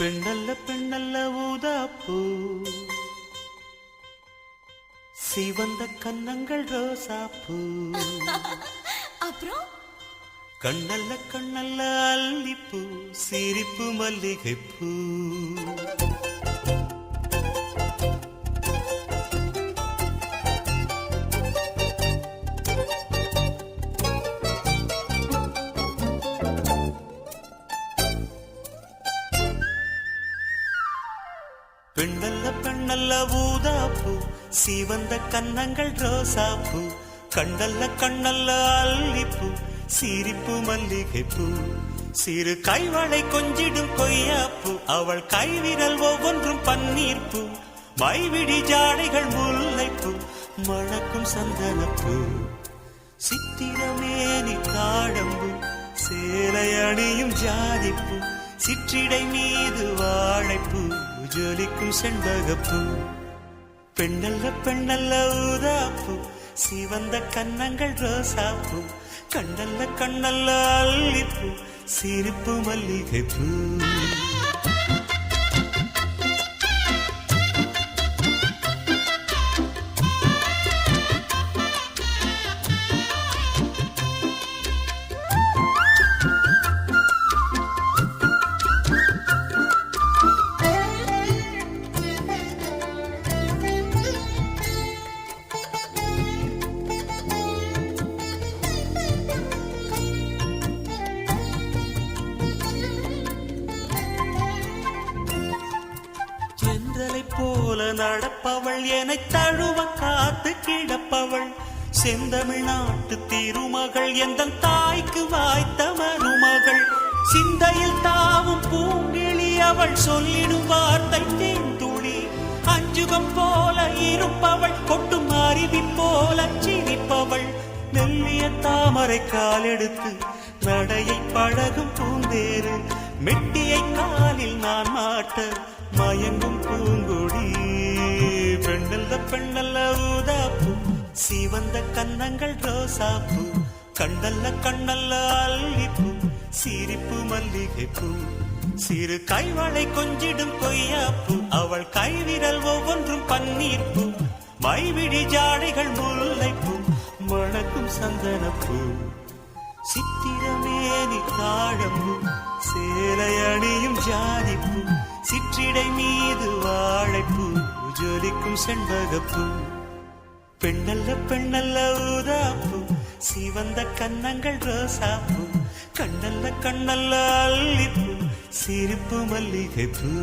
பெண்ணல்ல பெண்ணல்ல ஊதாப்பூ, சிவந்த கன்னங்கள் ரோசாப்பூ. அப்புறம் கண்ணல்ல கண்ணல்ல அல்லிப்பூ, சிரிப்பு மல்லிகைப்பூ. பெண்ணல்ல பெண்ணல்ல ஊதாப்பூ, சிவந்த கன்னங்கள் ரோசாப்பூ. கண்ணல்ல கண்ணல்ல அல்லிப்பூ, சிரிப்பு மல்லிகைப்பூ. சிறு கைவளை கொஞ்சிடும் கொய்யாப்பூ, அவள் கைவிரல் ஒவ்வொன்றும் பன்னீர்ப்பூ. மைவிடி ஜாடைகள் முல்லைப்பூ, மணக்கும் சந்தனப்பூ. சித்திரமேனி தாழம்பூ, சேலை அணியும் ஜாதிப்பூ. சிற்றிடை மீது வாழைப்பூ, ஜொலிக்கும் செண்பகப்பூ. பெண்ணல்ல பெண்ணல்ல ஊதாப்பூ, சிவந்த கன்னங்கள் ரோசாப்பூ. கண்ணல்ல கண்ணல்ல அல்லிப்பூ, சிரிப்பு மல்லிகைப்பூ. போல நடப்பவள், என்னை தழுவ காத்து கிடப்பவள். செந்தமிழ்நாட்டு திருமகள், எந்த தாய்க்கு வாய்த்த மருமகள். சிந்தையில் தாவும் பூங்கிழி, அவள் சொல்லிடும் வார்த்தை தேன்துளி. அஞ்சுகம் போல இருப்பவள், கொட்டும் அருவி போல சிரிப்பவள். மெல்லிய தாமரை காலெடுத்து நடையை பழகும் பூந்தேறு. மெட்டியை காலில் நான் மாட்ட மயங்கும் பூங்கொடி. பெண்ணல்ல பெண்ணல்ல ஊதாப்பூ, சிவந்த கன்னங்கள் ரோசாப்பூ. கண்ணல்ல கண்ணல்ல அல்லிப்பூ, சிரிப்பு மல்லிகைப்பூ. சிறு கைவளை கொஞ்சிடும் கொய்யாப்பூ, அவள் கைவிரல் ஒவ்வொன்றும் பன்னீர்ப்பூ. மைவிடி ஜாடைகள் முல்லைப்பூ, மணக்கும் சந்தனப்பூ. சித்திரமேனி தாழம்பூ, சேலை அணியும் ஜாதிப்பூ. சிற்றிடை மீது வாழைப்பூ, ஜொலிக்கும் செண்பகப்பூ. பெண்ணல்ல பெண்ணல்ல ஊதாப்பூ, சிவந்த கன்னங்கள் ரோசாப்பூ. கண்ணல்ல கண்ணல்ல அல்லிப்பூ, சிரிப்பு மல்லிகைப்பூ.